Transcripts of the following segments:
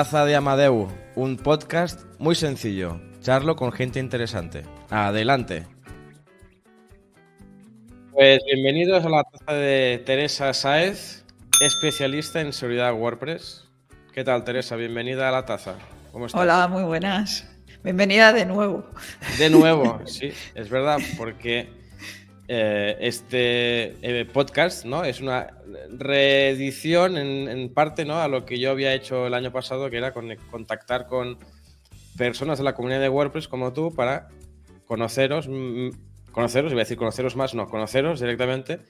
Taza de Amadeu, un podcast muy sencillo. Charlo con gente interesante. Adelante. Pues bienvenidos a la taza de Teresa Sáez, especialista en seguridad WordPress. ¿Qué tal, Teresa? Bienvenida a la taza. ¿Cómo estás? Hola, muy buenas. Bienvenida de nuevo. De nuevo, sí, es verdad, porque este podcast, ¿no? Es una reedición en parte, ¿no? A lo que yo había hecho el año pasado, que era contactar con personas de la comunidad de WordPress como tú para conoceros, iba a decir conoceros más, no, conoceros directamente,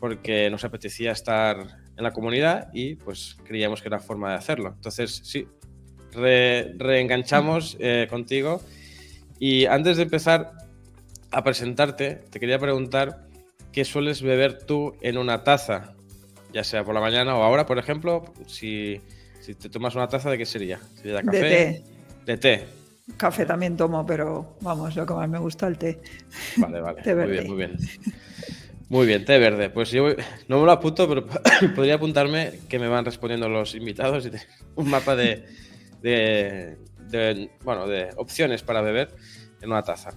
porque nos apetecía estar en la comunidad y pues creíamos que era forma de hacerlo. Entonces, sí, reenganchamos contigo. Y antes de empezar a presentarte, te quería preguntar qué sueles beber tú en una taza, ya sea por la mañana o ahora, por ejemplo. Si te tomas una taza, ¿de qué sería? ¿Sería de café? De té. De té. Café también tomo, pero vamos, lo que más me gusta el té. Vale. Té Muy verde. bien, muy bien. Muy bien, té verde. Pues yo no me lo apunto, pero podría apuntarme que me van respondiendo los invitados y un mapa de opciones para beber en una taza.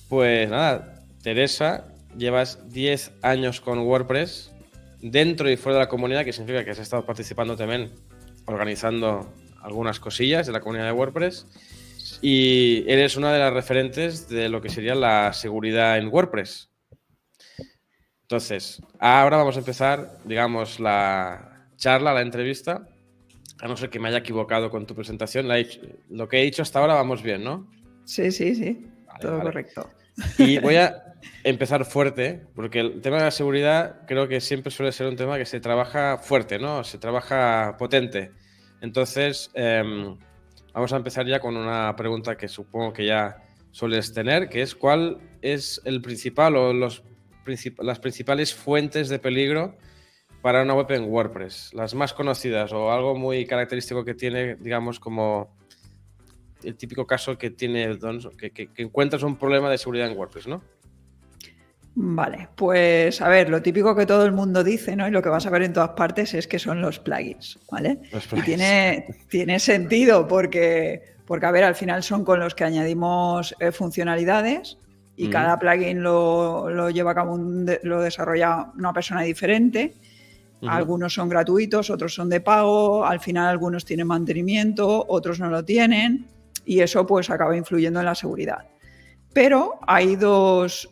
Pues nada, Teresa, llevas 10 años con WordPress dentro y fuera de la comunidad, que significa que has estado participando también, organizando algunas cosillas de la comunidad de WordPress, y eres una de las referentes de lo que sería la seguridad en WordPress. Entonces, ahora vamos a empezar, digamos, la charla, la entrevista, a no ser que me haya equivocado con tu presentación. Lo que he dicho hasta ahora vamos bien, ¿no? Sí. Todo correcto. Y voy a empezar fuerte, porque el tema de la seguridad creo que siempre suele ser un tema que se trabaja fuerte, ¿no? Se trabaja potente. Entonces, vamos a empezar ya con una pregunta que supongo que ya sueles tener, que es ¿cuál es el principal o las principales fuentes de peligro para una web en WordPress? Las más conocidas o algo muy característico que tiene, digamos, como el típico caso que tiene que encuentras un problema de seguridad en WordPress, ¿no? Vale, pues a ver, lo típico que todo el mundo dice, ¿no? Y lo que vas a ver en todas partes es que son los plugins, ¿vale? Los plugins. Y tiene sentido porque, a ver, al final son con los que añadimos funcionalidades y cada plugin lo lleva a cabo, lo desarrolla una persona diferente. Algunos son gratuitos, otros son de pago, al final algunos tienen mantenimiento, otros no lo tienen y eso pues acaba influyendo en la seguridad. Pero hay dos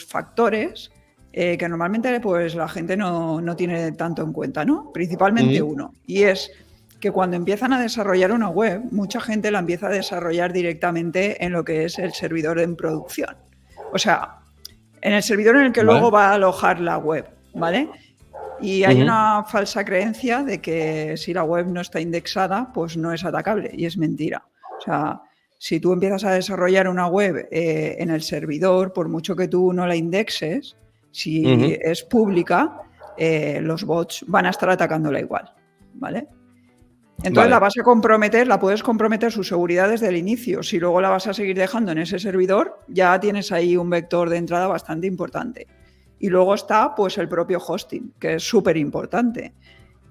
factores que normalmente pues, la gente no tiene tanto en cuenta, ¿no? Principalmente uno, y es que cuando empiezan a desarrollar una web, mucha gente la empieza a desarrollar directamente en lo que es el servidor en producción. O sea, en el servidor en el que luego va a alojar la web, ¿vale? Y hay una falsa creencia de que si la web no está indexada, pues no es atacable, y es mentira. O sea, si tú empiezas a desarrollar una web en el servidor, por mucho que tú no la indexes, si es pública, los bots van a estar atacándola igual, ¿vale? Entonces la puedes comprometer su seguridad desde el inicio. Si luego la vas a seguir dejando en ese servidor, ya tienes ahí un vector de entrada bastante importante. Y luego está pues el propio hosting, que es súper importante.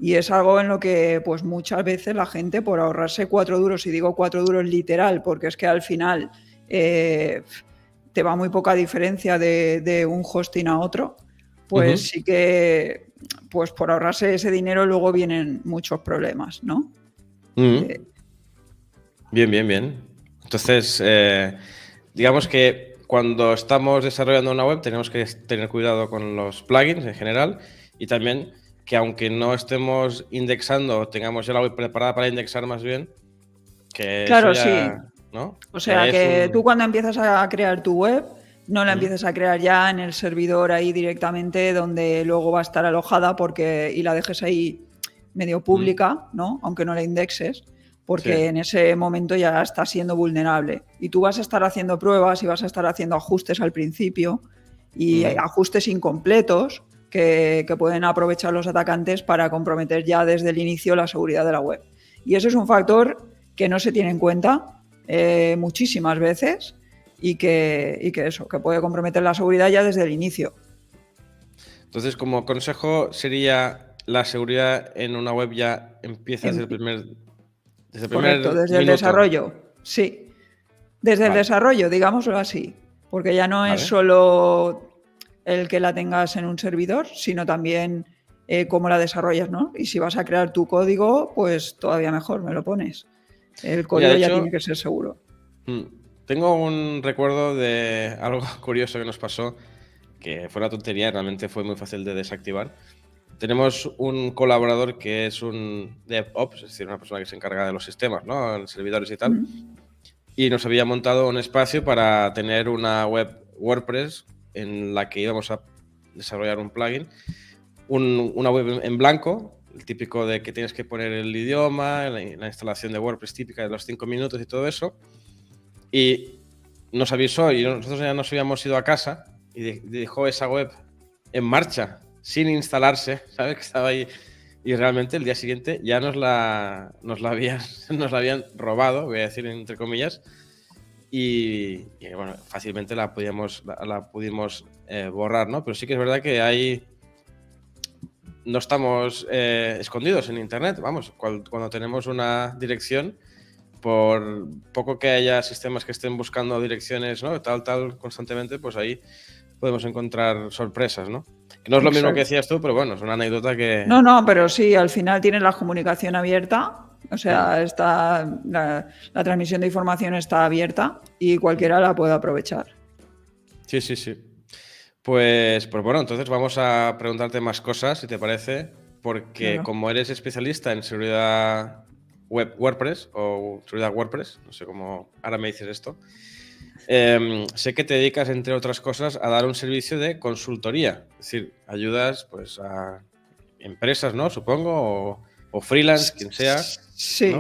Y es algo en lo que pues muchas veces la gente, por ahorrarse 4 duros, y digo 4 duros literal, porque es que al final te va muy poca diferencia de un hosting a otro, pues sí que pues por ahorrarse ese dinero luego vienen muchos problemas, ¿no? Bien. Entonces, digamos que cuando estamos desarrollando una web tenemos que tener cuidado con los plugins en general y también que aunque no estemos indexando o tengamos ya la web preparada para indexar más bien, que claro, eso ya, sí. ¿no? O sea, que tú cuando empiezas a crear tu web, no la empieces a crear ya en el servidor ahí directamente donde luego va a estar alojada y la dejes ahí medio pública, ¿no? Aunque no la indexes, porque en ese momento ya está siendo vulnerable. Y tú vas a estar haciendo pruebas y vas a estar haciendo ajustes al principio y ajustes incompletos que pueden aprovechar los atacantes para comprometer ya desde el inicio la seguridad de la web. Y eso es un factor que no se tiene en cuenta muchísimas veces y que puede comprometer la seguridad ya desde el inicio. Entonces, como consejo sería la seguridad en una web ya empieza desde el primer Desde el Correcto, primer desde el minuto. desarrollo, sí. Desde el Vale. desarrollo, digámoslo así. Porque ya no es Vale. solo el que la tengas en un servidor, sino también cómo la desarrollas, ¿no? Y si vas a crear tu código, pues todavía mejor, me lo pones. El Mira, código de ya hecho, tiene que ser seguro. tengo un recuerdo de algo curioso que nos pasó, que fue una tontería, realmente fue muy fácil de desactivar. Tenemos un colaborador que es un DevOps, es decir, una persona que se encarga de los sistemas, ¿no? En servidores y tal. Y nos había montado un espacio para tener una web WordPress en la que íbamos a desarrollar un plugin. Una web en blanco, el típico de que tienes que poner el idioma, la instalación de WordPress típica de los 5 minutos y todo eso. Y nos avisó y nosotros ya nos habíamos ido a casa y dejó esa web en marcha, sin instalarse, ¿sabes? Que estaba ahí. Y realmente el día siguiente ya nos la habían robado, voy a decir entre comillas, y bueno, fácilmente la pudimos borrar, ¿no? Pero sí que es verdad que no estamos escondidos en Internet, vamos, cuando tenemos una dirección, por poco que haya sistemas que estén buscando direcciones, ¿no? Tal, constantemente, pues ahí podemos encontrar sorpresas, ¿no? Que no es lo mismo que Exacto. decías tú, pero bueno, es una anécdota que... No, pero sí, al final tienes la comunicación abierta, o sea, la transmisión de información está abierta y cualquiera la puede aprovechar. Sí. Pues bueno, entonces vamos a preguntarte más cosas, si te parece, porque Claro. como eres especialista en seguridad web WordPress o seguridad WordPress, no sé cómo ahora me dices esto, sé que te dedicas, entre otras cosas, a dar un servicio de consultoría, es decir, ayudas pues a empresas, ¿no? Supongo, o freelance, quien sea, ¿no? Sí.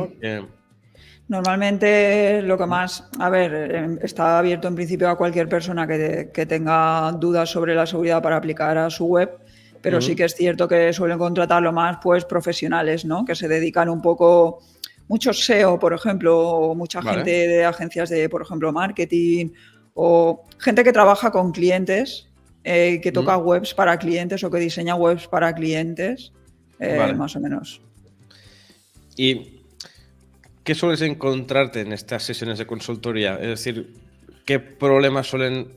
Normalmente lo que más, a ver, está abierto en principio a cualquier persona que tenga dudas sobre la seguridad para aplicar a su web, pero sí que es cierto que suelen contratarlo más pues profesionales, ¿no? Que se dedican un poco, muchos SEO, por ejemplo, o mucha gente Vale. de agencias de, por ejemplo, marketing, o gente que trabaja con clientes, que toca webs para clientes o que diseña webs para clientes, Vale. más o menos. ¿Y qué sueles encontrarte en estas sesiones de consultoría? Es decir, ¿qué problemas suelen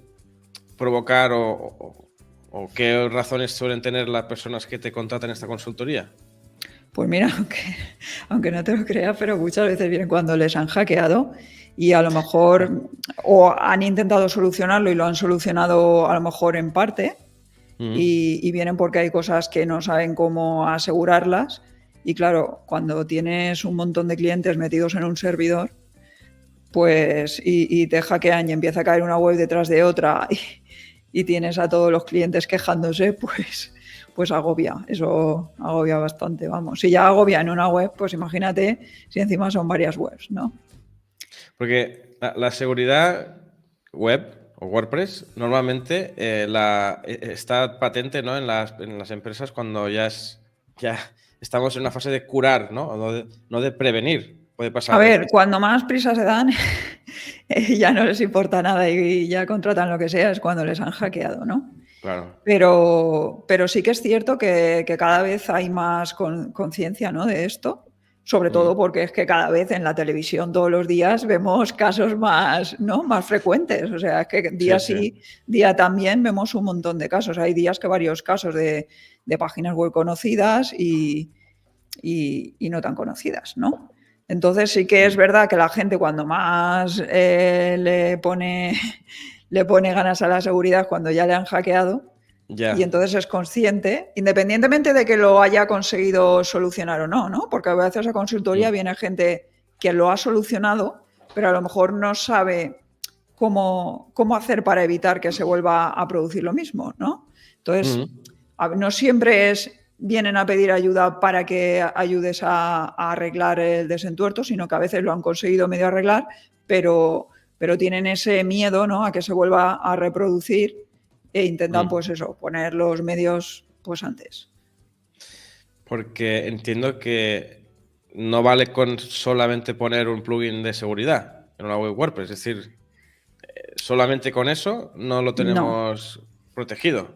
provocar o qué razones suelen tener las personas que te contratan esta consultoría? Pues mira, aunque no te lo creas, pero muchas veces vienen cuando les han hackeado y a lo mejor o han intentado solucionarlo y lo han solucionado a lo mejor en parte y vienen porque hay cosas que no saben cómo asegurarlas y claro, cuando tienes un montón de clientes metidos en un servidor, pues y te hackean y empieza a caer una web detrás de otra y tienes a todos los clientes quejándose, pues agobia, eso agobia bastante, vamos. Si ya agobia en una web, pues imagínate si encima son varias webs, ¿no? Porque la seguridad web o WordPress normalmente está patente, ¿no? en las empresas cuando ya estamos en una fase de curar, ¿no? O no de prevenir. Puede A pasar. ver, cuando más prisa se dan, ya no les importa nada y ya contratan lo que sea, es cuando les han hackeado, ¿no? Claro. Pero sí que es cierto que cada vez hay más conciencia, ¿no? De esto, sobre todo porque es que cada vez en la televisión todos los días vemos casos más, ¿no? Más frecuentes. O sea, es que día sí, día también vemos un montón de casos. Hay días que varios casos de páginas web conocidas y no tan conocidas, ¿no? Entonces sí que es verdad que la gente cuando más le pone ganas a la seguridad cuando ya le han hackeado y entonces es consciente, independientemente de que lo haya conseguido solucionar o no, ¿no? Porque a veces a consultoría viene gente que lo ha solucionado, pero a lo mejor no sabe cómo hacer para evitar que se vuelva a producir lo mismo, ¿no? Entonces, no siempre vienen a pedir ayuda para que ayudes a arreglar el desentuerto, sino que a veces lo han conseguido medio arreglar, pero tienen ese miedo, ¿no? A que se vuelva a reproducir e intentan, pues eso, poner los medios pues antes. Porque entiendo que no vale con solamente poner un plugin de seguridad en una web WordPress, es decir, solamente con eso no lo tenemos protegido.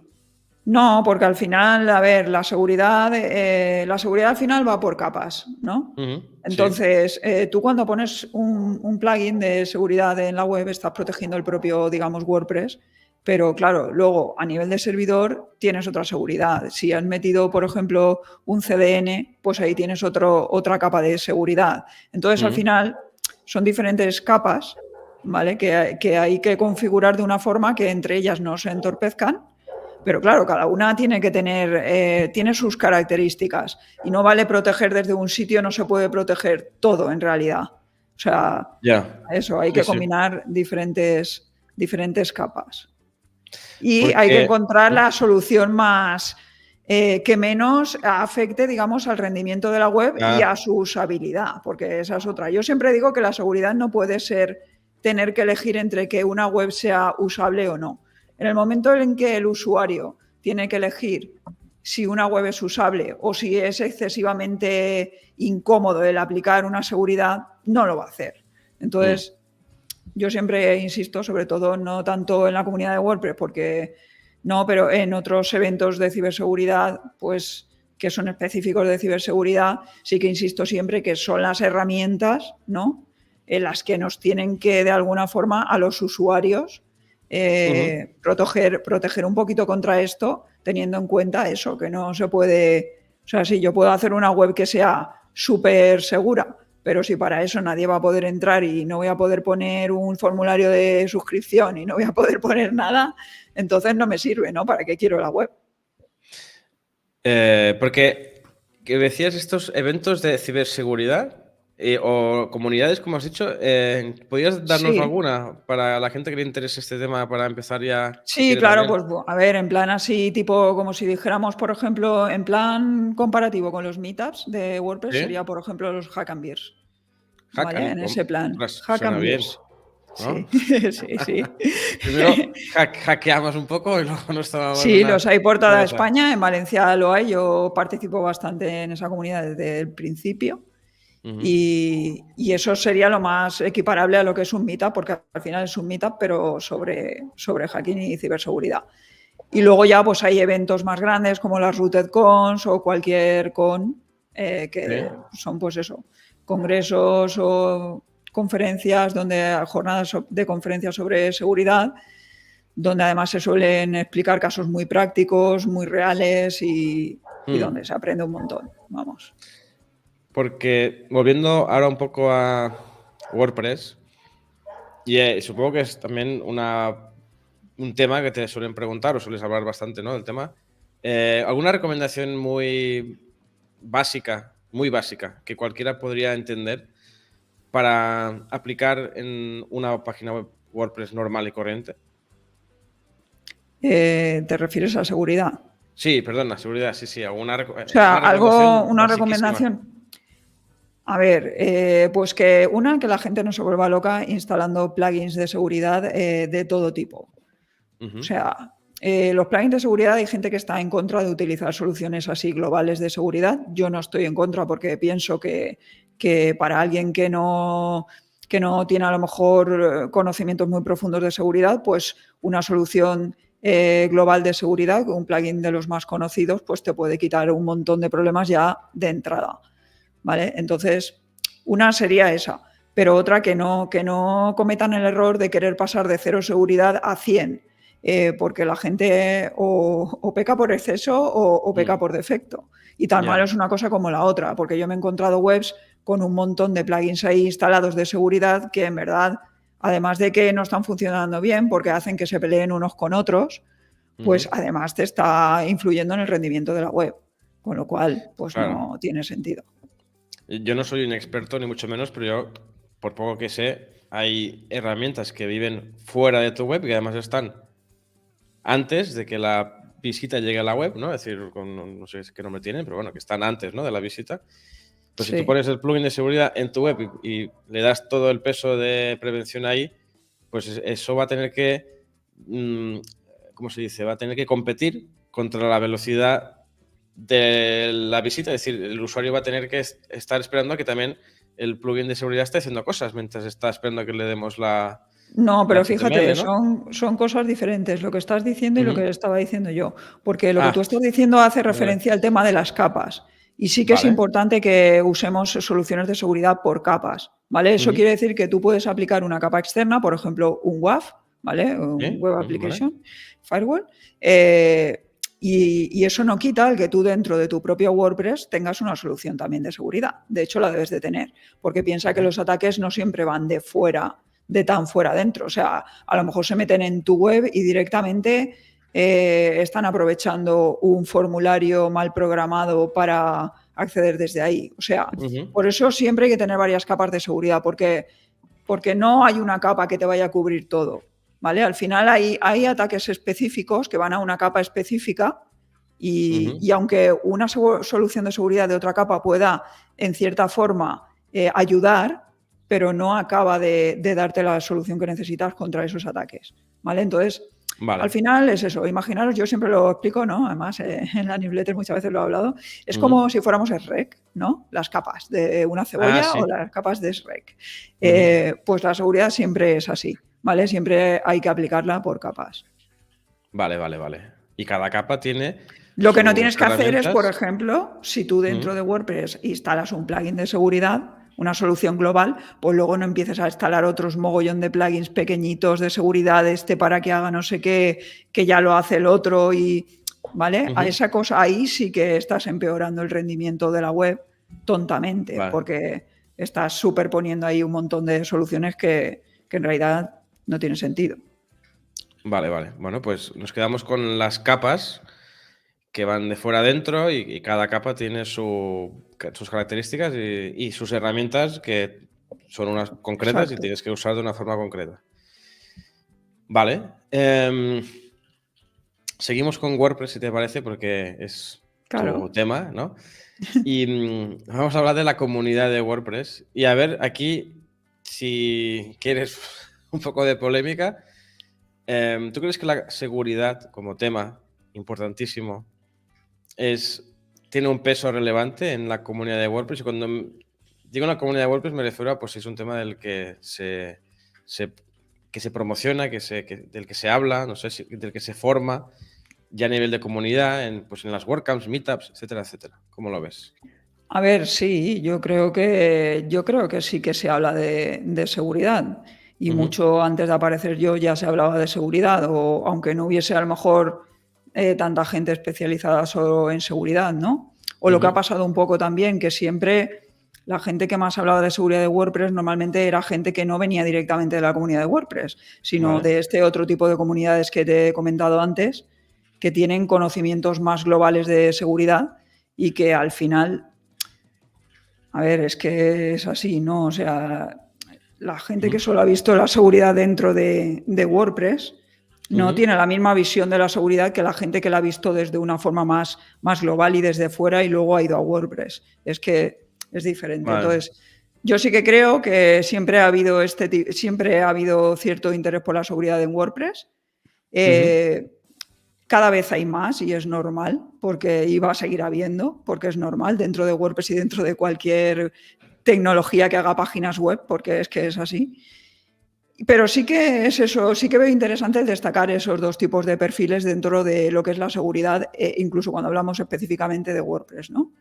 No, porque al final, a ver, la seguridad al final va por capas, ¿no? Sí. Entonces, tú cuando pones un plugin de seguridad en la web estás protegiendo el propio, digamos, WordPress, pero claro, luego a nivel de servidor tienes otra seguridad. Si has metido, por ejemplo, un CDN, pues ahí tienes otra capa de seguridad. Entonces, al final, son diferentes capas, ¿vale? Que hay que configurar de una forma que entre ellas no se entorpezcan. Pero claro, cada una tiene que tener, tiene sus características y no vale proteger desde un sitio, no se puede proteger todo en realidad. O sea, eso, hay Sí, que sí. combinar diferentes capas. Y hay que Porque... encontrar la solución más que menos afecte, digamos, al rendimiento de la web y a su usabilidad, porque esa es otra. Yo siempre digo que la seguridad no puede ser tener que elegir entre que una web sea usable o no. En el momento en que el usuario tiene que elegir si una web es usable o si es excesivamente incómodo el aplicar una seguridad, no lo va a hacer. Entonces, yo siempre insisto, sobre todo no tanto en la comunidad de WordPress, porque no, pero en otros eventos de ciberseguridad, pues que son específicos de ciberseguridad, sí que insisto siempre que son las herramientas, ¿no? En las que nos tienen que, de alguna forma, a los usuarios proteger un poquito contra esto, teniendo en cuenta eso, que no se puede... O sea, si yo puedo hacer una web que sea súper segura, pero si para eso nadie va a poder entrar y no voy a poder poner un formulario de suscripción y no voy a poder poner nada, entonces no me sirve, ¿no? ¿Para qué quiero la web? Porque que decías estos eventos de ciberseguridad o comunidades, como has dicho, ¿podrías darnos Sí. alguna para la gente que le interese este tema para empezar ya, si Sí, quiere claro, también? pues a ver, en plan así, tipo, como si dijéramos, por ejemplo, en plan comparativo con los meetups de WordPress, ¿Sí? sería, por ejemplo, los Hack and Beers, Hack ¿vale? and... En ese plan, Ostras, Hack suena and bien, Beers. ¿no? Sí, sí, sí. Primero hackeamos un poco y luego nos tomamos Sí, una los hay por toda cerveza. España, en Valencia lo hay, yo participo bastante en esa comunidad desde el principio. Y eso sería lo más equiparable a lo que es un meetup, porque al final es un meetup, pero sobre hacking y ciberseguridad. Y luego ya pues hay eventos más grandes como las Rooted Cons o cualquier con, Sí. que son pues eso, congresos o conferencias, jornadas de conferencias sobre seguridad, donde además se suelen explicar casos muy prácticos, muy reales y donde se aprende un montón, vamos. Porque volviendo ahora un poco a WordPress, y supongo que es también un tema que te suelen preguntar o sueles hablar bastante, ¿no? Del tema. ¿Alguna recomendación muy básica, que cualquiera podría entender para aplicar en una página web WordPress normal y corriente? ¿Te refieres a seguridad? Sí, perdona, seguridad, sí, O sea, una recomendación una basiquísima. recomendación. A ver, pues que la gente no se vuelva loca instalando plugins de seguridad de todo tipo. O sea, los plugins de seguridad hay gente que está en contra de utilizar soluciones así globales de seguridad. Yo no estoy en contra porque pienso que para alguien que no tiene a lo mejor conocimientos muy profundos de seguridad, pues una solución global de seguridad, un plugin de los más conocidos, pues te puede quitar un montón de problemas ya de entrada. ¿Vale? Entonces, una sería esa, pero otra que no cometan el error de querer pasar de 0 seguridad a 100, porque la gente o peca por exceso o peca por defecto. Y tan malo es una cosa como la otra, porque yo me he encontrado webs con un montón de plugins ahí instalados de seguridad que en verdad, además de que no están funcionando bien porque hacen que se peleen unos con otros, pues además te está influyendo en el rendimiento de la web, con lo cual pues Claro. no tiene sentido. Yo no soy un experto, ni mucho menos, pero yo, por poco que sé, hay herramientas que viven fuera de tu web y que además están antes de que la visita llegue a la web, ¿no? Es decir, no sé qué nombre tienen, pero bueno, que están antes, ¿no? De la visita. Pues si tú pones el plugin de seguridad en tu web y le das todo el peso de prevención ahí, pues eso va a tener que, ¿cómo se dice? Va a tener que competir contra la velocidad de la visita. Es decir, el usuario va a tener que estar esperando a que también el plugin de seguridad esté haciendo cosas mientras está esperando a que le demos la No, de pero HTML, fíjate, ¿no? son cosas diferentes lo que estás diciendo y lo Ujú. que estaba diciendo yo, porque lo que tú Ah, estás diciendo hace vale. referencia al tema de las capas. Y sí que es Vale. importante que usemos soluciones de seguridad por capas, ¿vale? Eso Ujú. quiere decir que tú puedes aplicar una capa externa, por ejemplo, un WAF, ¿vale? Un ¿Sí? Web Vale. Application Firewall. Y eso no quita el que tú dentro de tu propio WordPress tengas una solución también de seguridad. De hecho, la debes de tener, porque piensa que Ujú. los ataques no siempre van de fuera, de tan fuera adentro. O sea, a lo mejor se meten en tu web y directamente están aprovechando un formulario mal programado para acceder desde ahí. O sea, Ujú. por eso siempre hay que tener varias capas de seguridad, porque no hay una capa que te vaya a cubrir todo. ¿Vale? Al final hay ataques específicos que van a una capa específica Ujú. y aunque una solución de seguridad de otra capa pueda, en cierta forma, ayudar, pero no acaba de darte la solución que necesitas contra esos ataques. ¿Vale? Entonces, al Vale. final es eso. Imaginaros, yo siempre lo explico, ¿no? Además, en la newsletter muchas veces lo he hablado. Es Ujú. como si fuéramos SREC, ¿no? Las capas de una Ah, cebolla o sí. las capas de SREC. Ujú. Pues la seguridad siempre es así, ¿vale? Siempre hay que aplicarla por capas. Vale, vale, vale. Y cada capa tiene Lo que no sus tienes que hacer es, por herramientas. ejemplo, si tú dentro Ujú. de WordPress instalas un plugin de seguridad, una solución global, pues luego no empieces a instalar otros mogollón de plugins pequeñitos de seguridad, para que haga no sé qué, que ya lo hace el otro y, ¿vale? A Ujú. esa cosa ahí sí que estás empeorando el rendimiento de la web tontamente, Vale. porque estás superponiendo ahí un montón de soluciones que en realidad no tienen sentido. Vale, vale. Bueno, pues nos quedamos con las capas que van de fuera adentro y cada capa tiene sus características y sus herramientas que son unas concretas y Exacto. tienes que usar de una forma concreta. Vale. Seguimos con WordPress, si te parece, porque es tu Claro. tema, ¿no? Y vamos a hablar de la comunidad de WordPress. Y a ver, aquí, si quieres un poco de polémica, ¿tú crees que la seguridad como tema importantísimo tiene un peso relevante en la comunidad de WordPress? Y cuando digo en la comunidad de WordPress me refiero a, pues, si es un tema del que se- que se promociona, del que se habla, no sé, del que se forma ya a nivel de comunidad, pues en las WordCamps, Meetups, etcétera, etcétera. ¿Cómo lo ves? A ver, sí, yo creo que sí que se habla de seguridad. Y Ujú. mucho antes de aparecer yo ya se hablaba de seguridad, o aunque no hubiese a lo mejor tanta gente especializada solo en seguridad, ¿no? O lo que ha Ujú. pasado un poco también, que siempre la gente que más hablaba de seguridad de WordPress normalmente era gente que no venía directamente de la comunidad de WordPress, sino Vale. de este otro tipo de comunidades que te he comentado antes, que tienen conocimientos más globales de seguridad y que al final, a ver, es que es así, ¿no? O sea, la gente que Ujú. solo ha visto la seguridad dentro de WordPress no Ujú. tiene la misma visión de la seguridad que la gente que la ha visto desde una forma más global y desde fuera y luego ha ido a WordPress. Es que es diferente. Vale. Entonces, yo sí que creo que siempre ha habido siempre ha habido cierto interés por la seguridad en WordPress. Ujú. Eh, Cada vez hay más y es normal, porque iba a seguir habiendo, porque es normal dentro de WordPress y dentro de cualquier tecnología que haga páginas web, porque es que es así. Pero sí que es eso, sí que veo interesante el destacar esos dos tipos de perfiles dentro de lo que es la seguridad, incluso cuando hablamos específicamente de WordPress, ¿no?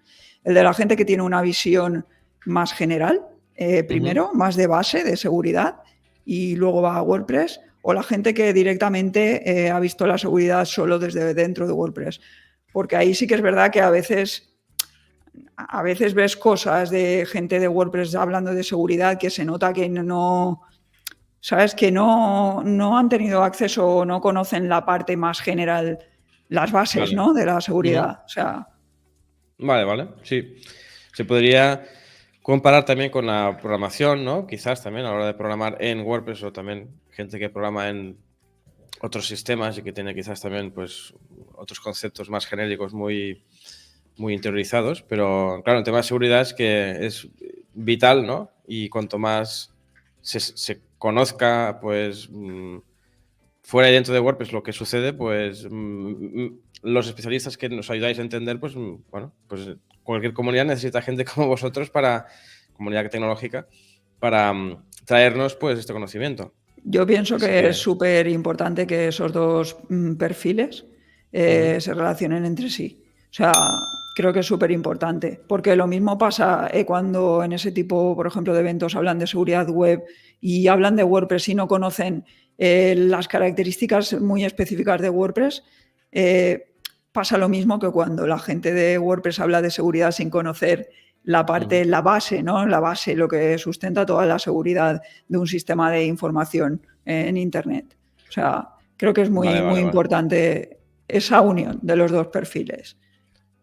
El de la gente que tiene una visión más general, Ujú. primero, más de base, de seguridad, y luego va a WordPress, o la gente que directamente ha visto la seguridad solo desde dentro de WordPress. Porque ahí sí que es verdad que a veces ves cosas de gente de WordPress hablando de seguridad que se nota que no, ¿sabes? Que no han tenido acceso o no conocen la parte más general, las bases, Vale. ¿no? De la Ujú. seguridad. O sea, Vale, vale. Sí. Se podría comparar también con la programación, ¿no? Quizás también a la hora de programar en WordPress o también gente que programa en otros sistemas y que tiene quizás también pues otros conceptos más genéricos muy interiorizados, pero claro, el tema de seguridad es que es vital, ¿no? Y cuanto más se conozca, pues fuera y dentro de WordPress lo que sucede, pues los especialistas que nos ayudáis a entender, pues bueno, pues cualquier comunidad necesita gente como vosotros comunidad tecnológica, para traernos pues este conocimiento. Yo pienso Así que es que, súper importante que esos dos perfiles se relacionen entre sí. O sea, creo que es súper importante, porque lo mismo pasa cuando en ese tipo, por ejemplo, de eventos hablan de seguridad web y hablan de WordPress y no conocen las características muy específicas de WordPress. Pasa lo mismo que cuando la gente de WordPress habla de seguridad sin conocer la parte, la base, ¿no? La base, lo que sustenta toda la seguridad de un sistema de información en Internet. O sea, creo que es muy, vale, muy vale, vale. importante esa unión de los dos perfiles.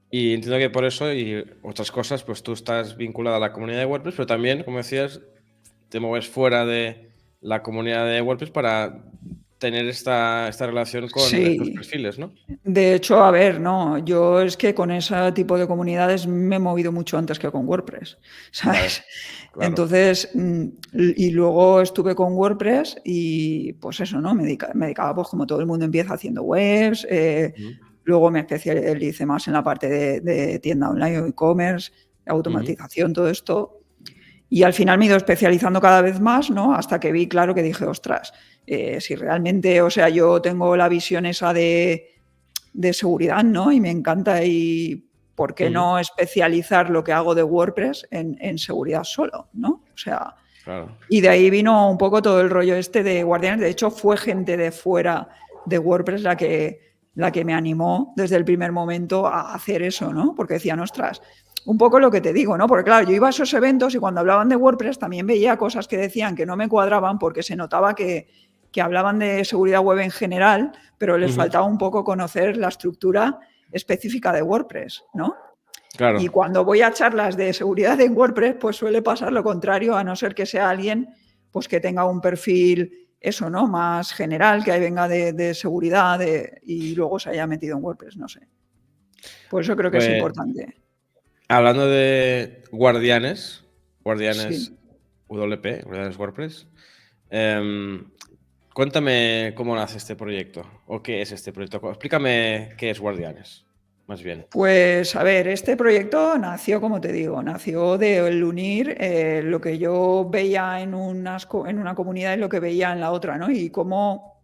Y entiendo que por eso y otras cosas, pues tú estás vinculada a la comunidad de WordPress, pero también, como decías, te mueves fuera de la comunidad de WordPress para tener esta relación con estos Sí, perfiles, ¿no? de hecho, a ver, no, yo es que con ese tipo de comunidades me he movido mucho antes que con WordPress, Vale, ¿sabes? claro. Entonces, y luego estuve con WordPress y pues eso, ¿no? Me dedicaba, pues como todo el mundo empieza haciendo webs, Ujú, luego me especialicé más en la parte de tienda online o e-commerce, ujú. automatización, todo esto. Y al final me he ido especializando cada vez más, ¿no? Hasta que vi, claro, que dije, ostras, si realmente, o sea, yo tengo la visión esa de seguridad, ¿no? Y me encanta y ¿por qué Ujú, no especializar lo que hago de WordPress en seguridad solo, ¿no? O sea, claro. y de ahí vino un poco todo el rollo este de Guardianes. De hecho, fue gente de fuera de WordPress la que me animó desde el primer momento a hacer eso, ¿no? Porque decían, ostras, un poco lo que te digo, ¿no? Porque claro, yo iba a esos eventos y cuando hablaban de WordPress también veía cosas que decían que no me cuadraban porque se notaba que hablaban de seguridad web en general, pero les Ujú, faltaba un poco conocer la estructura específica de WordPress, ¿no? Y claro. cuando voy a charlas de seguridad en WordPress, pues suele pasar lo contrario, a no ser que sea alguien pues que tenga un perfil, eso, ¿no? Más general, que ahí venga de seguridad y luego se haya metido en WordPress, no sé. Por eso creo que es Pues importante. hablando de guardianes, guardianes Sí. WP, guardianes WordPress, em, cuéntame cómo nace este proyecto o qué es este proyecto. Explícame qué es Guardianes, más bien. Pues a ver, este proyecto nació, como te digo, nació del unir lo que yo veía en una comunidad y lo que veía en la otra, ¿no? Y cómo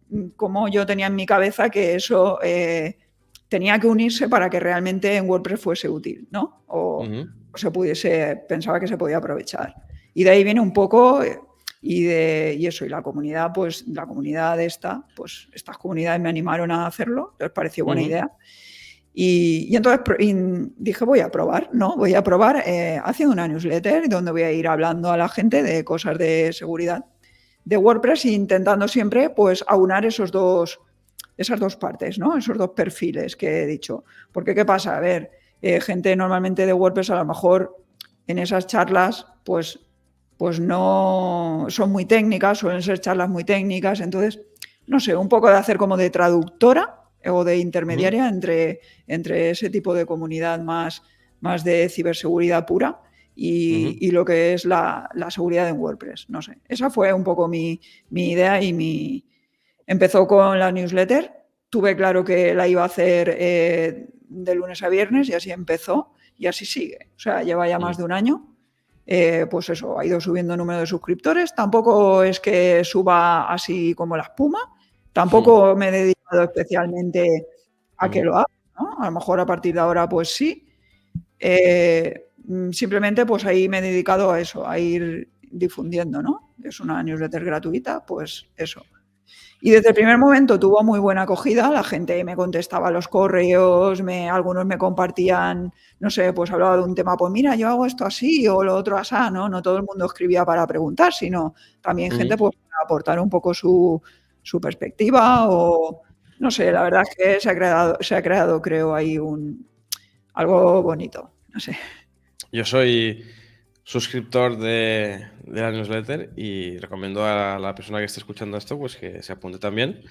yo tenía en mi cabeza que eso tenía que unirse para que realmente en WordPress fuese útil, ¿no? Ujú, O se pudiese, pensaba que se podía aprovechar. Y de ahí viene un poco, y eso, y la comunidad, pues la comunidad esta, pues estas comunidades me animaron a hacerlo, les pareció buena ujú, idea. Y entonces dije, voy a probar, ¿no? Voy a probar haciendo una newsletter donde voy a ir hablando a la gente de cosas de seguridad de WordPress e intentando siempre pues aunar esas dos partes, ¿no? Esos dos perfiles que he dicho. Porque, ¿qué pasa? A ver, gente normalmente de WordPress a lo mejor en esas charlas pues no son muy técnicas, suelen ser charlas muy técnicas, entonces, no sé, un poco de hacer como de traductora o de ujú, intermediaria entre ese tipo de comunidad más de ciberseguridad pura ujú. y lo que es la seguridad en WordPress. No sé, esa fue un poco mi idea Empezó con la newsletter, tuve claro que la iba a hacer de lunes a viernes y así empezó y así sigue. O sea, lleva ya más Mm, de un año. Pues eso, ha ido subiendo el número de suscriptores. Tampoco es que suba así como la espuma. mm, Tampoco me he dedicado especialmente a que ujú. lo haga, ¿no? A lo mejor a partir de ahora, pues sí. Simplemente, pues ahí me he dedicado a eso, a ir difundiendo, ¿no? Es una newsletter gratuita, pues eso. Y desde el primer momento tuvo muy buena acogida, la gente me contestaba los correos, algunos me compartían, no sé, pues hablaba de un tema, pues mira, yo hago esto así o lo otro así, ¿no? No todo el mundo escribía para preguntar, sino también gente Ujú. pues para aportar un poco su perspectiva o, no sé, la verdad es que se ha creado creo, ahí algo bonito, no sé. Yo soy suscriptor de la newsletter y recomiendo a la persona que esté escuchando esto pues que se apunte también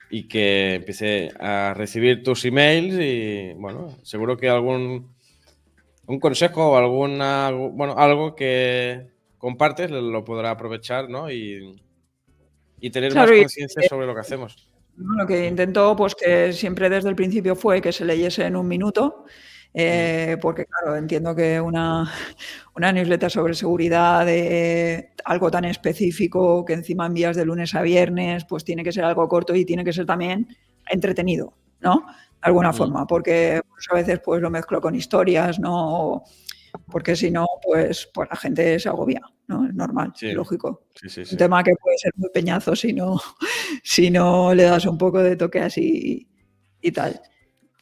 y que empiece a recibir tus emails y bueno, seguro que un consejo o bueno, algo que compartes lo podrá aprovechar, ¿no? Y tener más Claro, y conciencia sobre lo que hacemos. ¿no? Lo que Mm, intento, pues que siempre desde el principio fue que se leyese en un minuto, Porque claro, entiendo que una newsletter sobre seguridad de algo tan específico que encima envías de lunes a viernes, pues tiene que ser algo corto y tiene que ser también entretenido, ¿no? De alguna forma, porque pues, a veces pues lo mezclo con historias, ¿no? Porque si no, pues la gente se agobia, ¿no? Es normal, es Sí, lógico. sí. Un tema que puede ser muy peñazo si no, si no le das un poco de toque así y tal.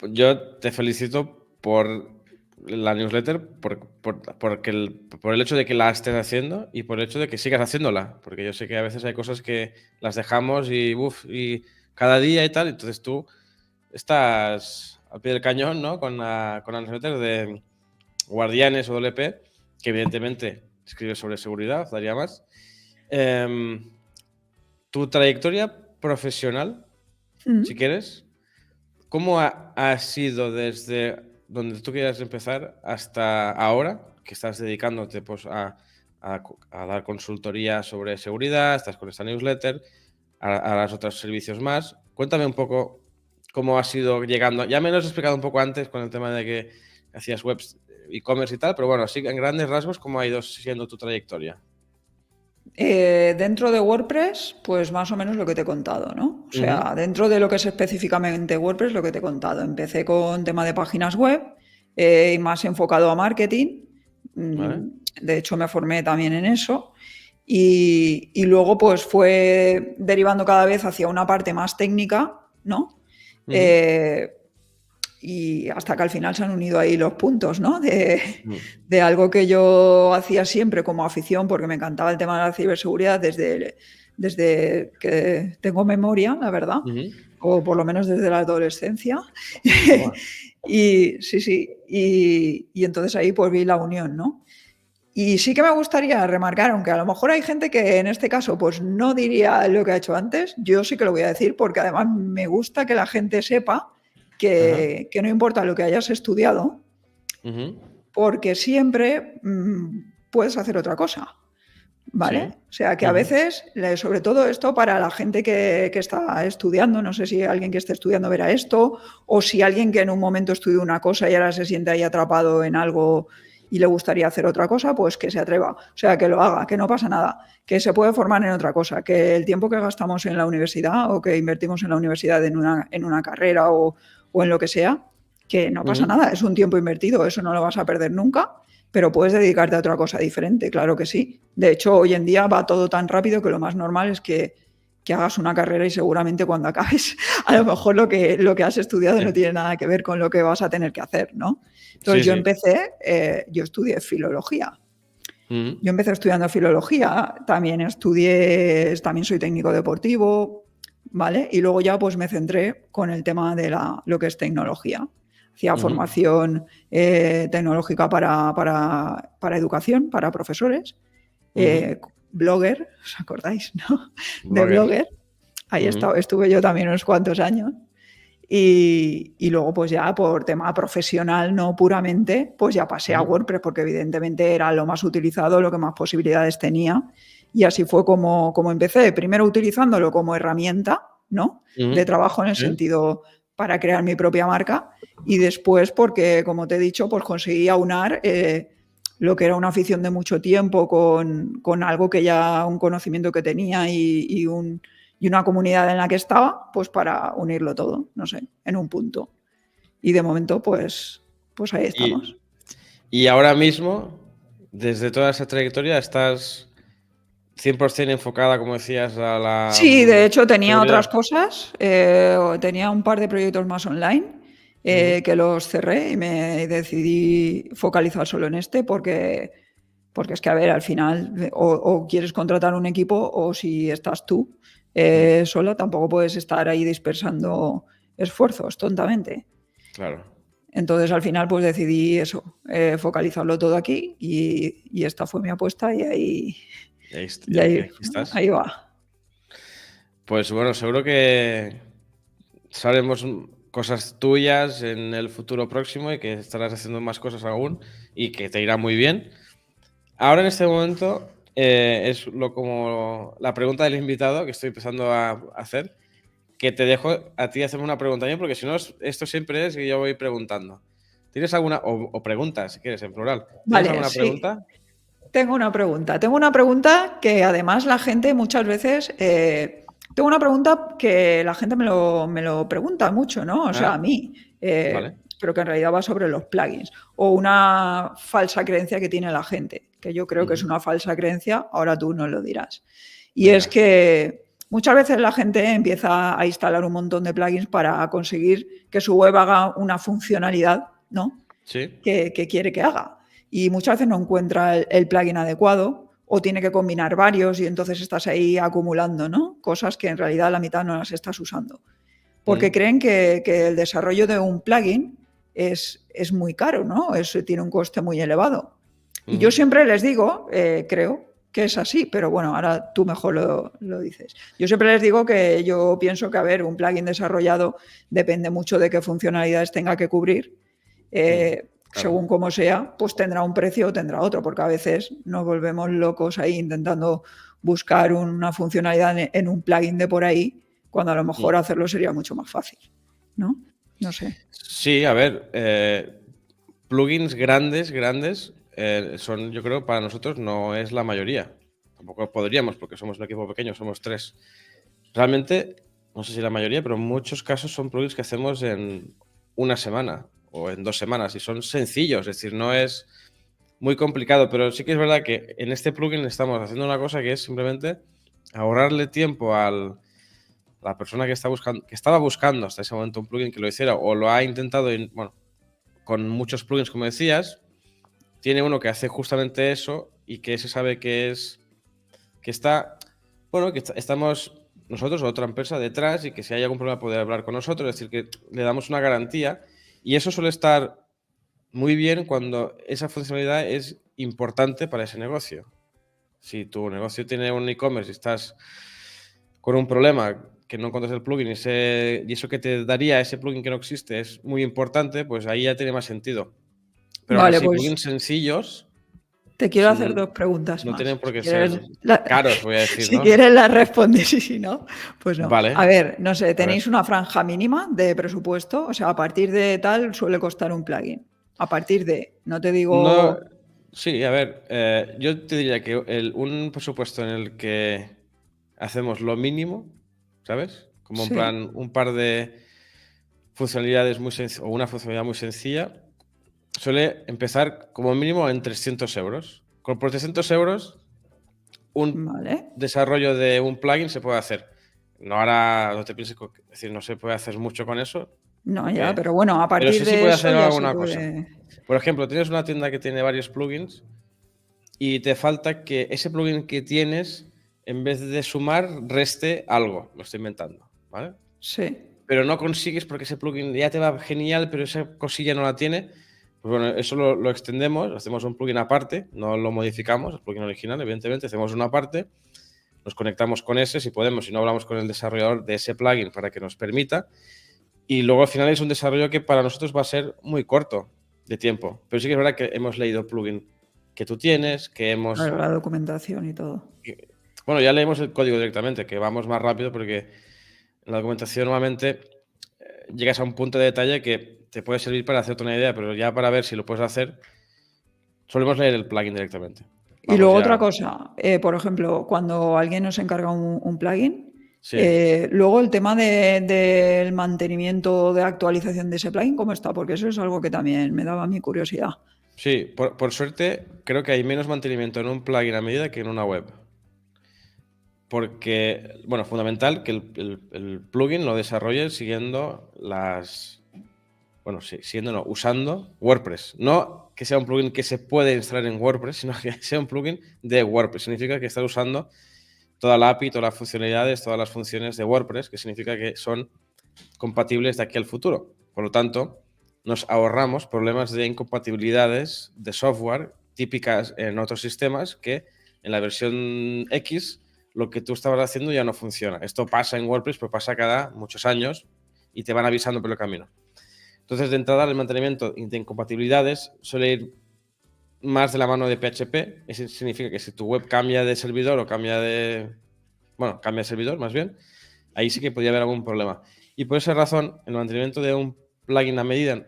Yo te felicito por la newsletter, por el hecho de que la estés haciendo y por el hecho de que sigas haciéndola, porque yo sé que a veces hay cosas que las dejamos y cada día y tal, entonces tú estás al pie del cañón, ¿no? Con la newsletter de Guardianes o WP, que evidentemente escribe sobre seguridad, daría más. Tu trayectoria profesional, si quieres, ¿cómo ha sido desde donde tú quieras empezar hasta ahora, que estás dedicándote pues, a dar consultoría sobre seguridad, estás con esta newsletter, a los otros servicios más? Cuéntame un poco cómo has ido llegando. Ya me lo has explicado un poco antes con el tema de que hacías webs, e-commerce y tal, pero bueno, así en grandes rasgos, ¿cómo ha ido siendo tu trayectoria? Dentro de WordPress, pues más o menos lo que te he contado, ¿no? O sea, dentro de lo que es específicamente WordPress, lo que te he contado. Empecé con tema de páginas web y más enfocado a marketing. ¿Vale? De hecho, me formé también en eso. Y luego, pues fue derivando cada vez hacia una parte más técnica, ¿no? Y hasta que al final se han unido ahí los puntos, ¿no? De algo que yo hacía siempre como afición, porque me encantaba el tema de la ciberseguridad desde que tengo memoria, la verdad, o por lo menos desde la adolescencia. Y sí, y entonces ahí pues vi la unión, ¿no? Y sí que me gustaría remarcar, aunque a lo mejor hay gente que en este caso pues no diría lo que ha hecho antes, yo sí que lo voy a decir porque además me gusta que la gente sepa que no importa lo que hayas estudiado, porque siempre puedes hacer otra cosa, ¿vale? Sí. O sea, que a veces, sobre todo esto para la gente que está estudiando, no sé si alguien que esté estudiando verá esto, o si alguien que en un momento estudió una cosa y ahora se siente ahí atrapado en algo y le gustaría hacer otra cosa, pues que se atreva, o sea, que lo haga, que no pasa nada, que se puede formar en otra cosa, que el tiempo que gastamos en la universidad o que invertimos en la universidad en una carrera o en lo que sea, que no pasa nada, es un tiempo invertido, eso no lo vas a perder nunca, pero puedes dedicarte a otra cosa diferente, claro que sí. De hecho, hoy en día va todo tan rápido que lo más normal es que hagas una carrera y seguramente cuando acabes, a lo mejor lo que has estudiado no tiene nada que ver con lo que vas a tener que hacer, ¿no? Entonces yo empecé, yo estudié filología. Yo empecé estudiando filología, también soy técnico deportivo, ¿vale? Y luego ya pues me centré con el tema de lo que es tecnología. Hacía formación tecnológica para educación, para profesores. Blogger, ¿os acordáis, no? De blogger. Ahí estuve yo también unos cuantos años. Y luego, pues ya por tema profesional, no puramente, pues ya pasé a WordPress, porque evidentemente era lo más utilizado, lo que más posibilidades tenía. Y así fue como empecé, primero utilizándolo como herramienta, ¿no? De trabajo en el sentido para crear mi propia marca. Y después, porque, como te he dicho, pues conseguí aunar lo que era una afición de mucho tiempo con algo que ya, un conocimiento que tenía y una comunidad en la que estaba, pues para unirlo todo, no sé, en un punto. Y de momento, pues ahí estamos. Y ahora mismo, desde toda esa trayectoria, estás 100% enfocada, como decías, a la Sí, de hecho tenía seguridad. otras cosas, tenía un par de proyectos más online que los cerré y me decidí focalizar solo en este porque es que, a ver, al final o quieres contratar un equipo o si estás tú sola, tampoco puedes estar ahí dispersando esfuerzos tontamente. Claro. Entonces al final pues decidí eso, focalizarlo todo aquí y esta fue mi apuesta y ahí Aquí estás. ahí va. Pues bueno, seguro que sabremos cosas tuyas en el futuro próximo y que estarás haciendo más cosas aún y que te irá muy bien. Ahora en este momento es como la pregunta del invitado que estoy empezando a hacer, que te dejo a ti hacerme una pregunta a mí, porque si no, esto siempre es que yo voy preguntando. ¿Tienes alguna, o preguntas, si quieres, en plural? ¿Tienes Vale, alguna sí. pregunta? Tengo una pregunta. Tengo una pregunta que además la gente muchas veces... tengo una pregunta que la gente me lo pregunta mucho, ¿no? O sea, a Ah, mí. vale. Pero que en realidad va sobre los plugins. O una falsa creencia que tiene la gente, que yo creo que es Ujú. una falsa creencia, ahora tú nos lo dirás. Y es Venga. que muchas veces la gente empieza a instalar un montón de plugins para conseguir que su web haga una funcionalidad, ¿no? Sí. Que quiere que haga. Y muchas veces no encuentra el plugin adecuado o tiene que combinar varios y entonces estás ahí acumulando, ¿no? Cosas que en realidad la mitad no las estás usando. Porque Mm, creen que el desarrollo de un plugin es muy caro, ¿no? Tiene un coste muy elevado. Y yo ujú. siempre les digo, creo que es así, pero bueno, ahora tú mejor lo dices. Yo siempre les digo que yo pienso que, a ver, un plugin desarrollado depende mucho de qué funcionalidades tenga que cubrir. Claro. Según como sea, pues tendrá un precio o tendrá otro, porque a veces nos volvemos locos ahí intentando buscar una funcionalidad en un plugin de por ahí, cuando a lo Mm. mejor hacerlo sería mucho más fácil, ¿no? No sé. Sí, a ver, plugins grandes, son, yo creo, para nosotros no es la mayoría. Tampoco podríamos, porque somos un equipo pequeño, somos 3. Realmente, no sé si la mayoría, pero en muchos casos son plugins que hacemos en una semana o en 2 semanas y son sencillos, es decir, no es muy complicado, pero sí que es verdad que en este plugin estamos haciendo una cosa que es simplemente ahorrarle tiempo a la persona que estaba buscando hasta ese momento un plugin que lo hiciera o lo ha intentado, bueno, con muchos plugins, como decías, tiene uno que hace justamente eso y que se sabe que está, bueno, estamos nosotros o otra empresa detrás y que si hay algún problema puede hablar con nosotros, es decir, que le damos una garantía y eso suele estar muy bien cuando esa funcionalidad es importante para ese negocio. Si tu negocio tiene un e-commerce y estás con un problema que no encuentras el plugin y eso que te daría ese plugin que no existe es muy importante, pues ahí ya tiene más sentido. Pero aún Vale, así, pues plugins sencillos te quiero hacer mm, dos preguntas no más. tienen por qué ser caros, voy a decir, Si ¿no? quieres las respondes y si no, pues no. A Vale, ver, no sé, a ver. ¿tenéis una franja mínima de presupuesto? O sea, a partir de tal suele costar un plugin. A partir de, no te No, digo... sí, a ver, yo te diría que un presupuesto en el que hacemos lo mínimo, ¿sabes? Como en Sí, plan un par de funcionalidades o una funcionalidad muy sencilla, suele empezar como mínimo en 300 euros. Por 300 euros, un vale. desarrollo de un plugin se puede hacer. No ahora, no te pienses, es decir, no se puede hacer mucho con eso, No, ya, porque, pero bueno, a pero partir sí se de puede eso hacer ya se alguna cosa. puede... Por ejemplo, tienes una tienda que tiene varios plugins y te falta que ese plugin que tienes, en vez de sumar, reste algo. Lo estoy inventando, ¿vale? Sí, Pero no consigues porque ese plugin ya te va genial, pero esa cosilla no la tiene. Pues bueno, eso lo extendemos, hacemos un plugin aparte, no lo modificamos, el plugin original, evidentemente, hacemos una parte, nos conectamos con ese, si podemos, si no hablamos con el desarrollador de ese plugin para que nos permita. Y luego al final es un desarrollo que para nosotros va a ser muy corto de tiempo. Pero sí que es verdad que hemos leído el plugin que tú tienes, que hemos... claro, la documentación y todo. Bueno, ya leemos el código directamente, que vamos más rápido porque en la documentación normalmente llegas a un punto de detalle que te puede servir para hacerte una idea, pero ya para ver si lo puedes hacer, solemos leer el plugin directamente. Y Vamos luego ya. otra cosa, por ejemplo, cuando alguien nos encarga un plugin, Sí. luego el tema del mantenimiento de actualización de ese plugin, ¿cómo está? Porque eso es algo que también me daba mi curiosidad. Sí, por suerte creo que hay menos mantenimiento en un plugin a medida que en una web. Porque, bueno, fundamental que el plugin lo desarrolle siguiendo bueno, sí, no, usando WordPress. No que sea un plugin que se puede instalar en WordPress, sino que sea un plugin de WordPress. Significa que está usando toda la API, todas las funcionalidades, todas las funciones de WordPress, que significa que son compatibles de aquí al futuro. Por lo tanto, nos ahorramos problemas de incompatibilidades de software típicas en otros sistemas que en la versión X lo que tú estabas haciendo ya no funciona. Esto pasa en WordPress, pero pasa cada muchos años y te van avisando por el camino. Entonces, de entrada, el mantenimiento de incompatibilidades suele ir más de la mano de PHP. Eso significa que si tu web cambia de servidor o cambia de servidor más bien, ahí sí que podría haber algún problema. Y por esa razón, el mantenimiento de un plugin a medida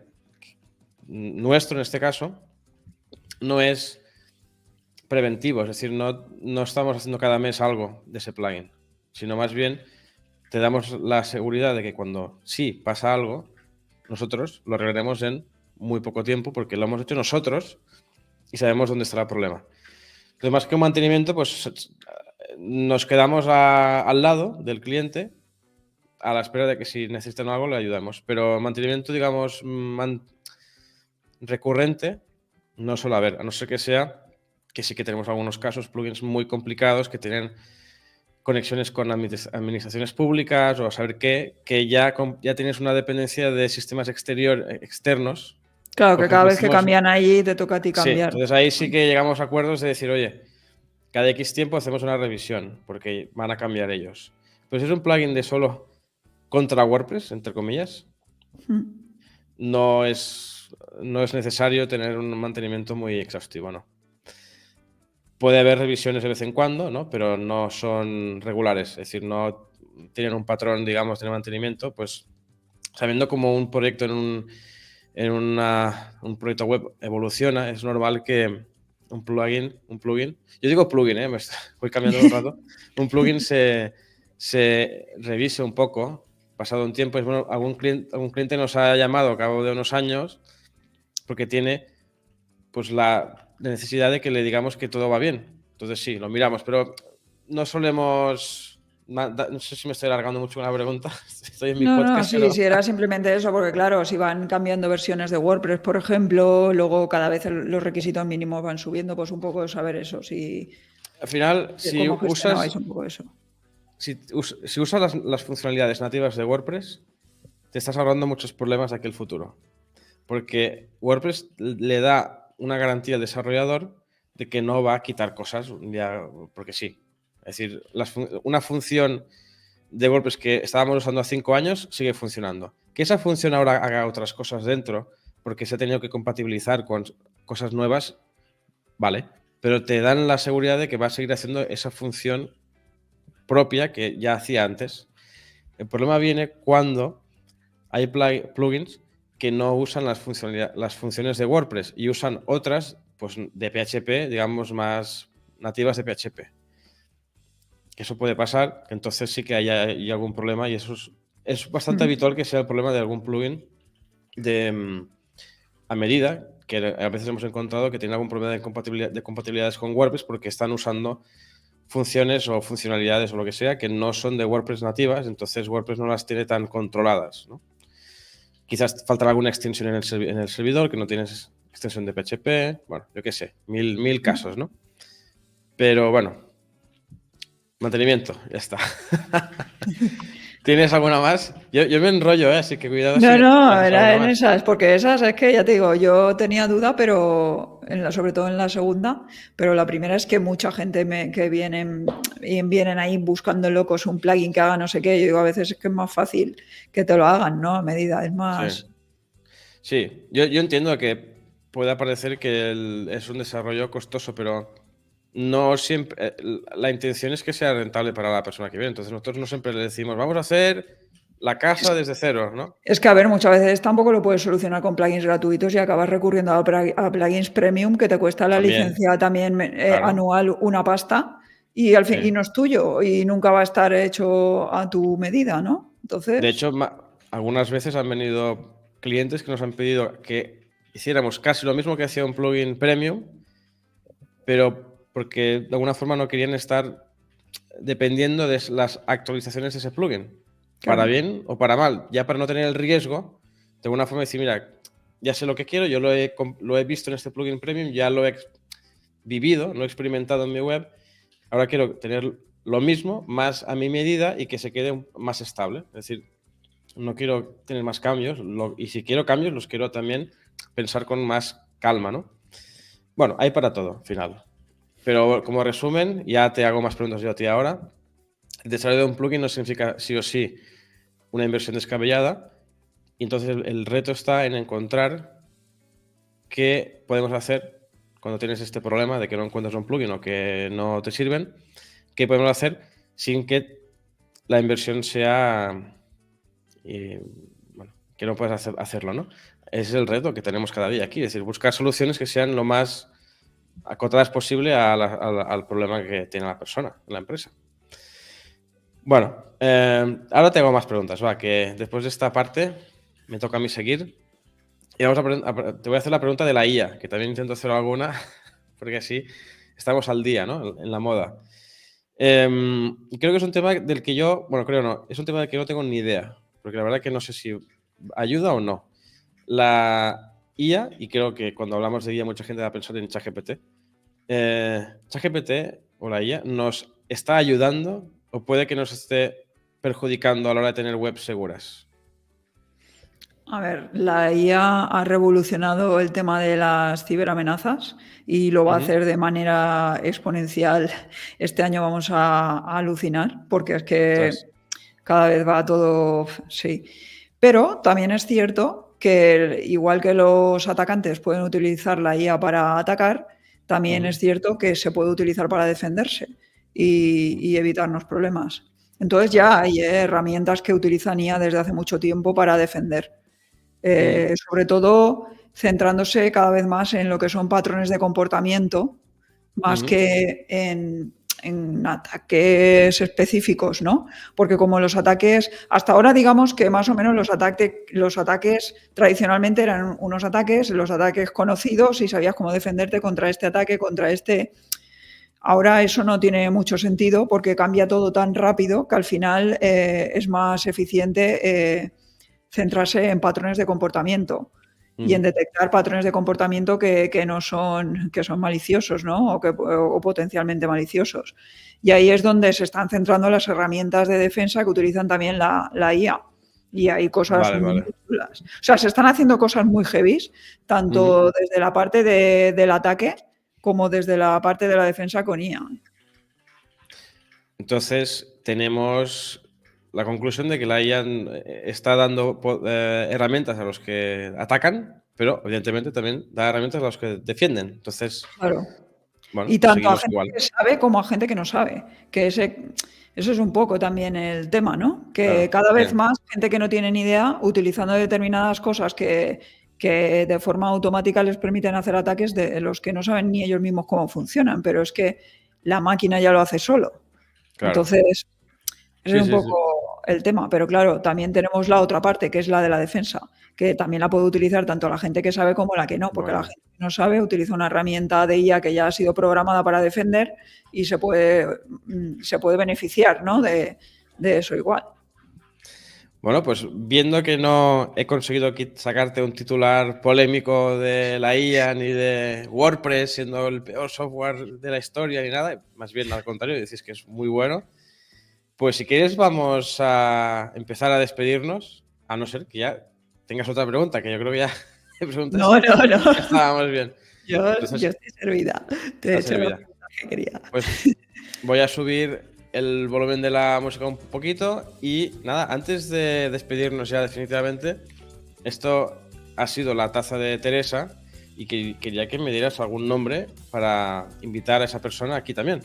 nuestro en este caso no es preventivo, es decir, no estamos haciendo cada mes algo de ese plugin, sino más bien te damos la seguridad de que cuando sí pasa algo, nosotros lo arreglaremos en muy poco tiempo porque lo hemos hecho nosotros y sabemos dónde está el problema. Entonces, más que un mantenimiento, pues nos quedamos al lado del cliente a la espera de que si necesitan algo le ayudamos. Pero mantenimiento, digamos, recurrente, no suele haber, a no ser que sea que sí que tenemos algunos casos, plugins muy complicados que tienen conexiones con administraciones públicas o saber qué, que ya tienes una dependencia de sistemas externos. Claro, que cada vez que cambian ahí te toca a ti Sí, cambiar. entonces ahí sí que llegamos a acuerdos de decir, oye, cada X tiempo hacemos una revisión porque van a cambiar ellos. Pero si es un plugin de solo contra WordPress, entre comillas, no es necesario tener un mantenimiento muy exhaustivo, ¿no? Puede haber revisiones de vez en cuando, ¿no? Pero no son regulares, es decir, no tienen un patrón, digamos, de mantenimiento, pues sabiendo cómo un proyecto un proyecto web evoluciona, es normal que un plugin, yo digo plugin, voy cambiando todo el rato, un plugin se revise un poco, pasado un tiempo, bueno, algún cliente nos ha llamado a cabo de unos años porque tiene pues la necesidad de que le digamos que todo va bien. Entonces sí, lo miramos, pero no solemos... No sé si me estoy alargando mucho con la pregunta. Estoy en mi podcast. Sí, sí, era simplemente eso, porque claro, si van cambiando versiones de WordPress, por ejemplo, luego cada vez los requisitos mínimos van subiendo, pues un poco saber eso, si... Al final, si ¿Cómo usas... gestionabais un poco eso? Si usas las funcionalidades nativas de WordPress, te estás ahorrando muchos problemas de aquí al futuro. Porque WordPress le da una garantía al desarrollador de que no va a quitar cosas ya porque sí. Es decir, una función de WordPress que estábamos usando hace 5 años sigue funcionando. Que esa función ahora haga otras cosas dentro porque se ha tenido que compatibilizar con cosas nuevas, vale. Pero te dan la seguridad de que va a seguir haciendo esa función propia que ya hacía antes. El problema viene cuando hay plugins que no usan las funciones de WordPress y usan otras pues, de PHP, digamos, más nativas de PHP. Eso puede pasar, entonces sí que hay algún problema y eso es bastante habitual que sea el problema de algún plugin a medida, que a veces hemos encontrado que tiene algún problema de compatibilidades con WordPress porque están usando funciones o funcionalidades o lo que sea que no son de WordPress nativas, entonces WordPress no las tiene tan controladas, ¿no? Quizás falta alguna extensión en el servidor, que no tienes extensión de PHP, bueno, yo qué sé, mil casos, ¿no? Pero bueno, mantenimiento, ya está. ¿Tienes alguna más? Yo me enrollo, así que cuidado. No, era en esas, porque esas es que ya te digo, yo tenía duda, pero sobre todo en la segunda, pero la primera es que mucha gente que vienen ahí buscando locos un plugin que haga no sé qué. Yo digo, a veces es que es más fácil que te lo hagan, ¿no? A medida, es más... Sí. Yo entiendo que pueda parecer que es un desarrollo costoso, pero no siempre. La intención es que sea rentable para la persona que viene. Entonces nosotros no siempre le decimos, vamos a hacer la casa desde cero, ¿no? Es que, a ver, muchas veces tampoco lo puedes solucionar con plugins gratuitos y acabas recurriendo a plugins premium que te cuesta la licencia también claro. anual una pasta y al fin y no es tuyo y nunca va a estar hecho a tu medida, ¿no? Entonces... De hecho, algunas veces han venido clientes que nos han pedido que hiciéramos casi lo mismo que hacía un plugin premium, pero porque de alguna forma no querían estar dependiendo de las actualizaciones de ese plugin. Claro. Para bien o para mal, ya para no tener el riesgo, de alguna forma decir, mira, ya sé lo que quiero, yo lo he visto en este plugin premium, ya lo he vivido, lo he experimentado en mi web, ahora quiero tener lo mismo, más a mi medida y que se quede más estable. Es decir, no quiero tener más cambios y si quiero cambios los quiero también pensar con más calma, ¿no? Bueno, hay para todo, al final. Pero como resumen, ya te hago más preguntas yo a ti ahora. El desarrollo de un plugin no significa sí o sí una inversión descabellada. Y entonces el reto está en encontrar qué podemos hacer cuando tienes este problema de que no encuentras un plugin o que no te sirven. ¿Qué podemos hacer sin que la inversión sea... bueno, que no puedas hacerlo, ¿no? ese es el reto que tenemos cada día aquí, es decir, buscar soluciones que sean lo más acotadas posible al problema que tiene la persona, la empresa. Bueno, ahora tengo más preguntas, va, que después de esta parte me toca a mí seguir. Y te voy a hacer la pregunta de la IA, que también intento hacer alguna, porque así estamos al día, ¿no? En la moda. Creo que es un tema del que es un tema del que no tengo ni idea, porque la verdad que no sé si ayuda o no. La IA, y creo que cuando hablamos de IA mucha gente va a pensar en ChatGPT. ChatGPT o la IA nos está ayudando o puede que nos esté perjudicando a la hora de tener webs seguras. A ver, la IA ha revolucionado el tema de las ciberamenazas y lo va a hacer de manera exponencial. Este año vamos a alucinar porque es que cada vez va todo, sí. Pero también es cierto que igual que los atacantes pueden utilizar la IA para atacar, también es cierto que se puede utilizar para defenderse y evitarnos problemas. Entonces ya hay herramientas que utilizan IA desde hace mucho tiempo para defender. Sobre todo centrándose cada vez más en lo que son patrones de comportamiento, más que en ataques específicos, ¿no? Porque como los ataques, hasta ahora digamos que más o menos los ataques tradicionalmente eran unos ataques, los ataques conocidos y sabías cómo defenderte contra este ataque, contra este. Ahora eso no tiene mucho sentido porque cambia todo tan rápido que al final es más eficiente centrarse en patrones de comportamiento y en detectar patrones de comportamiento que son maliciosos, ¿no? O potencialmente maliciosos. Y ahí es donde se están centrando las herramientas de defensa que utilizan también la IA. Y hay cosas muy chulas. O sea, se están haciendo cosas muy heavies, tanto desde la parte del ataque como desde la parte de la defensa con IA. Entonces, tenemos la conclusión de que la IA está dando herramientas a los que atacan, pero evidentemente también da herramientas a los que defienden. Entonces, claro. Bueno, y tanto a gente igual. que sabe como a gente que no sabe. Que eso es un poco también el tema, ¿no? Que cada vez más gente que no tiene ni idea, utilizando determinadas cosas que de forma automática les permiten hacer ataques de los que no saben ni ellos mismos cómo funcionan, pero es que la máquina ya lo hace solo. Claro. Entonces, ese es un poco el tema. Pero claro, también tenemos la otra parte, que es la de la defensa, que también la puede utilizar tanto la gente que sabe como la que no, porque la gente que no sabe utiliza una herramienta de IA que ya ha sido programada para defender y se puede beneficiar, ¿no? de eso igual. Bueno, pues viendo que no he conseguido sacarte un titular polémico de la IA ni de WordPress siendo el peor software de la historia ni nada, más bien al contrario, decís que es muy bueno, pues si quieres vamos a empezar a despedirnos, a no ser que ya tengas otra pregunta, que yo creo que ya me preguntas. No. Estábamos bien. Yo estoy servida. Te he hecho la pregunta que quería. Pues voy a subir el volumen de la música un poquito y nada, antes de despedirnos ya definitivamente, esto ha sido la taza de Teresa y quería que me dieras algún nombre para invitar a esa persona aquí también.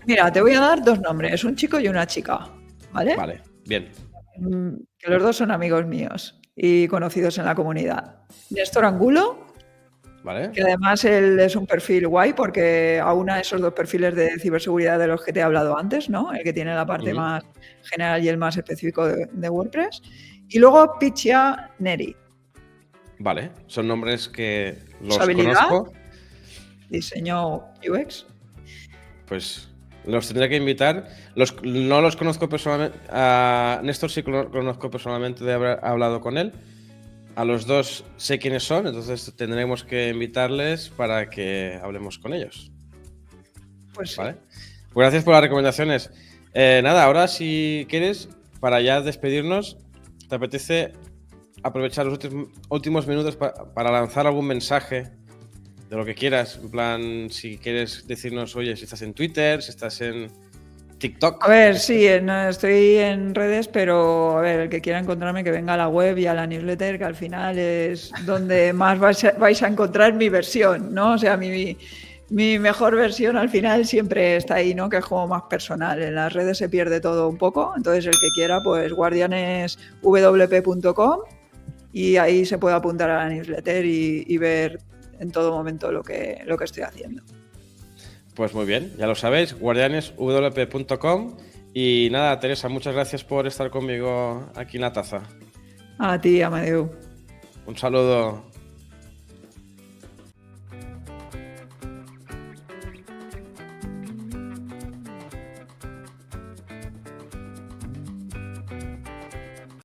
Mira, te voy a dar dos nombres, un chico y una chica, ¿vale? Vale, bien. Que los dos son amigos míos y conocidos en la comunidad. Néstor Angulo, vale. Que además él es un perfil guay porque aúna esos dos perfiles de ciberseguridad de los que te he hablado antes, ¿no? El que tiene la parte más general y el más específico de WordPress. Y luego Pichia Neri. Vale, son nombres que los Usabilidad, conozco. Diseño UX. Pues los tendré que invitar. No los conozco personalmente. A Néstor sí que lo conozco personalmente de haber hablado con él. A los dos sé quiénes son, entonces tendremos que invitarles para que hablemos con ellos. Pues sí. ¿Vale? Pues gracias por las recomendaciones. Nada, ahora si quieres, para ya despedirnos, ¿te apetece aprovechar los últimos minutos para lanzar algún mensaje de lo que quieras? En plan, si quieres decirnos, oye, si estás en Twitter, si estás en TikTok. A ver, sí, estoy en redes, pero a ver, el que quiera encontrarme que venga a la web y a la newsletter, que al final es donde más vais a encontrar mi versión, ¿no? O sea, mi mejor versión al final siempre está ahí, ¿no? Que es como más personal. En las redes se pierde todo un poco, entonces el que quiera, pues guardianeswp.com y ahí se puede apuntar a la newsletter y ver en todo momento lo que estoy haciendo. Pues muy bien, ya lo sabéis, guardianeswp.com. Y nada, Teresa, muchas gracias por estar conmigo aquí en La Taza. A ti, Amadeu. Un saludo.